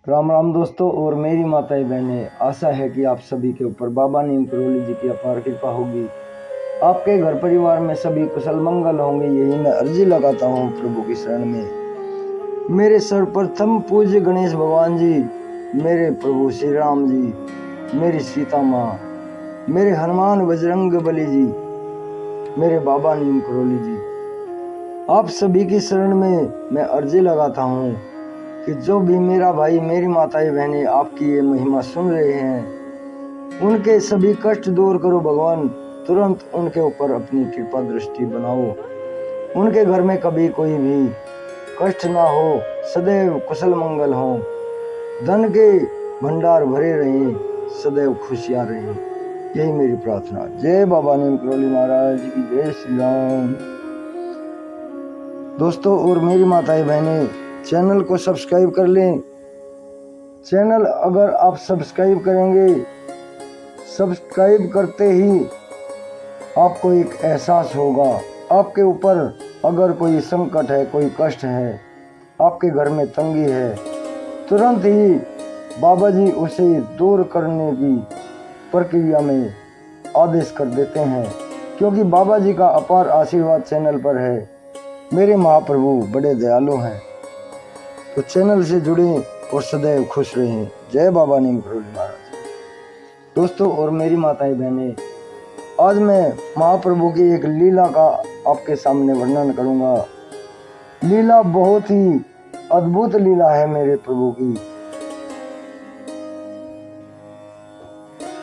राम राम दोस्तों और मेरी माताएं बहनें, आशा है कि आप सभी के ऊपर बाबा नीम करोली जी की अपार कृपा होगी। आपके घर परिवार में सभी कुशल मंगल होंगे, यही मैं अर्जी लगाता हूँ प्रभु की शरण में। मेरे सर्वप्रथम पूज्य गणेश भगवान जी, मेरे प्रभु श्री राम जी, मेरी सीता माँ, मेरे हनुमान बजरंग बली जी, मेरे बाबा नीम करोली जी, आप सभी की शरण में मैं अर्जी लगाता हूँ कि जो भी मेरा भाई मेरी माताएं बहनें आपकी ये महिमा सुन रहे हैं, उनके सभी कष्ट दूर करो भगवान। तुरंत उनके ऊपर अपनी कृपा दृष्टि बनाओ। उनके घर में कभी कोई भी कष्ट ना हो, सदैव कुशल मंगल हो, धन के भंडार भरे रहें, सदैव खुशियां रहें, यही मेरी प्रार्थना। जय बाबा नीम करोली महाराज की जय श्री राम। दोस्तों और मेरी माताएं बहनें, चैनल को सब्सक्राइब कर लें। चैनल अगर आप सब्सक्राइब करेंगे, सब्सक्राइब करते ही आपको एक एहसास होगा, आपके ऊपर अगर कोई संकट है, कोई कष्ट है, आपके घर में तंगी है, तुरंत ही बाबा जी उसे दूर करने की प्रक्रिया में आदेश कर देते हैं, क्योंकि बाबा जी का अपार आशीर्वाद चैनल पर है। मेरे महाप्रभु बड़े दयालु हैं, तो चैनल से जुड़ें और सदैव खुश रहें। जय बाबा नीम करोली महाराज। दोस्तों और मेरी माताएं बहनें, आज मैं महाप्रभु की एक लीला का आपके सामने वर्णन करूंगा। लीला बहुत ही अद्भुत लीला है मेरे प्रभु की।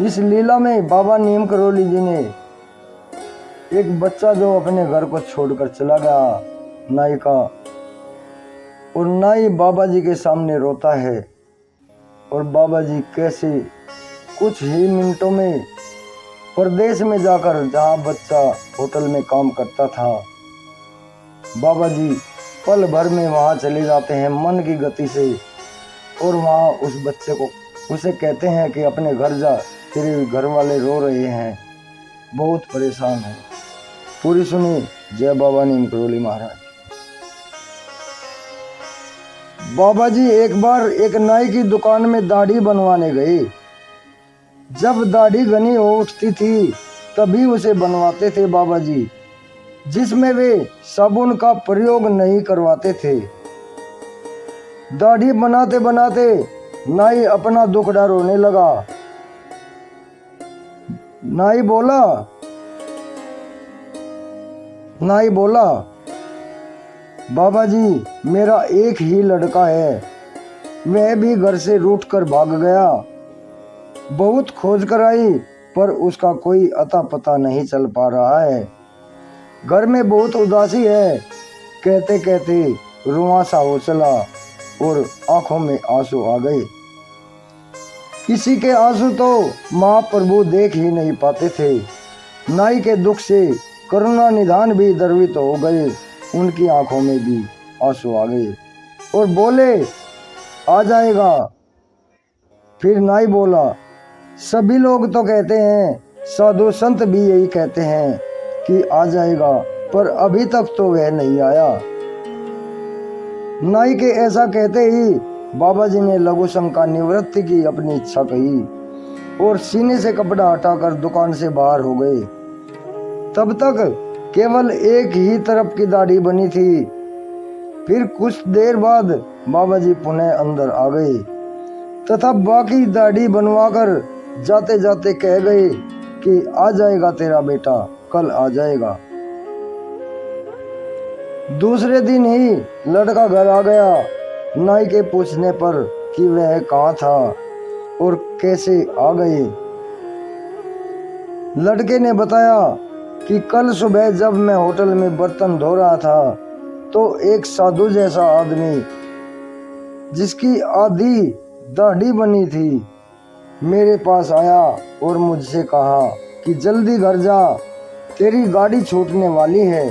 इस लीला में बाबा नीम करोली जी ने एक बच्चा जो अपने घर को छोड़कर चला गया, नाई का, और नाई बाबा जी के सामने रोता है, और बाबा जी कैसे कुछ ही मिनटों में परदेश में जाकर, जहाँ बच्चा होटल में काम करता था, बाबा जी पल भर में वहाँ चले जाते हैं मन की गति से, और वहाँ उस बच्चे को उसे कहते हैं कि अपने घर जा, तेरे घर वाले रो रहे हैं, बहुत परेशान है। पूरी सुनिए। जय बाबा नीम करोली महाराज। बाबा जी एक बार एक नाई की दुकान में दाढ़ी बनवाने गए। जब दाढ़ी घनी हो उठती थी तभी उसे बनवाते थे बाबा जी, जिसमें वे साबुन का प्रयोग नहीं करवाते थे। दाढ़ी बनाते बनाते नाई अपना दुखड़ा रोने लगा। नाई बोला, बाबा जी मेरा एक ही लड़का है, वह भी घर से रूठ कर भाग गया। बहुत खोज कराई पर उसका कोई अता पता नहीं चल पा रहा है। घर में बहुत उदासी है। कहते कहते रुआं सा हो चला और आंखों में आंसू आ गए। किसी के आंसू तो महाप्रभु देख ही नहीं पाते थे। नाई के दुख से करुणा निधान भी द्रवित हो गए, उनकी आंखों में भी आंसू आ गए और बोले आ जाएगा। फिर नाई बोला, सभी लोग तो कहते हैं, साधु संत भी यही कहते हैं कि आ जाएगा, पर अभी तक तो वह नहीं आया। नाई के ऐसा कहते ही बाबा जी ने लघु शंका निवृत्ति की अपनी इच्छा कही और सीने से कपड़ा हटाकर दुकान से बाहर हो गए। तब तक केवल एक ही तरफ की दाढ़ी बनी थी। फिर कुछ देर बाद बाबा जी पुनः अंदर आ गए तथा बाकी दाढ़ी बनवाकर जाते जाते कह गए कि आ जाएगा तेरा बेटा, कल आ जाएगा। दूसरे दिन ही लड़का घर आ गया। नाई के पूछने पर कि वह कहाँ था और कैसे आ गए, लड़के ने बताया कि कल सुबह जब मैं होटल में बर्तन धो रहा था तो एक साधु जैसा आदमी जिसकी आधी दाढ़ी बनी थी मेरे पास आया और मुझसे कहा कि जल्दी घर जा, तेरी गाड़ी छूटने वाली है,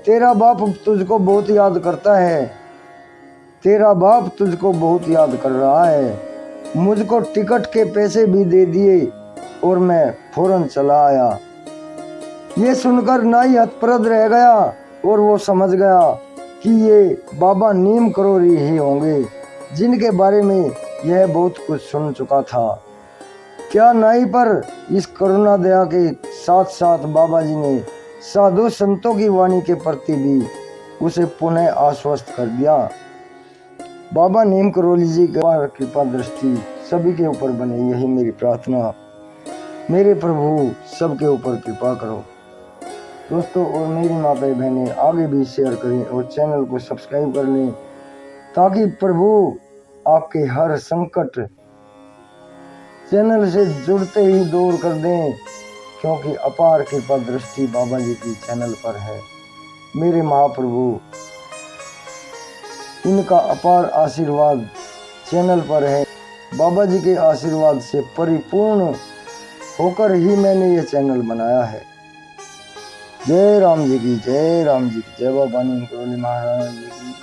तेरा बाप तुझको बहुत याद करता है, तेरा बाप तुझको बहुत याद कर रहा है। मुझको टिकट के पैसे भी दे दिए और मैं फौरन चला आया। ये सुनकर नाई हतप्रभ रह गया और वो समझ गया कि ये बाबा नीम करोली ही होंगे, जिनके बारे में यह बहुत कुछ सुन चुका था। क्या नहीं, पर इस करुणा दया के साथ साथ बाबा जी ने साधु संतों की वाणी के प्रति भी उसे पुनः आश्वस्त कर दिया। बाबा नीम करोली जी की कृपा दृष्टि सभी के ऊपर बने, यही मेरी प्रार्थना। मेरे प्रभु सबके ऊपर कृपा करो। दोस्तों और मेरी माताएं बहनें आगे भी शेयर करें और चैनल को सब्सक्राइब कर लें, ताकि प्रभु आपके हर संकट चैनल से जुड़ते ही दूर कर दें, क्योंकि अपार कृपा दृष्टि बाबा जी की चैनल पर है। मेरे महाप्रभु, इनका अपार आशीर्वाद चैनल पर है। बाबा जी के आशीर्वाद से परिपूर्ण होकर ही मैंने ये चैनल बनाया है। जय राम जी की, जय राम जी की, जय बाबा नीम करोली महाराज जी की।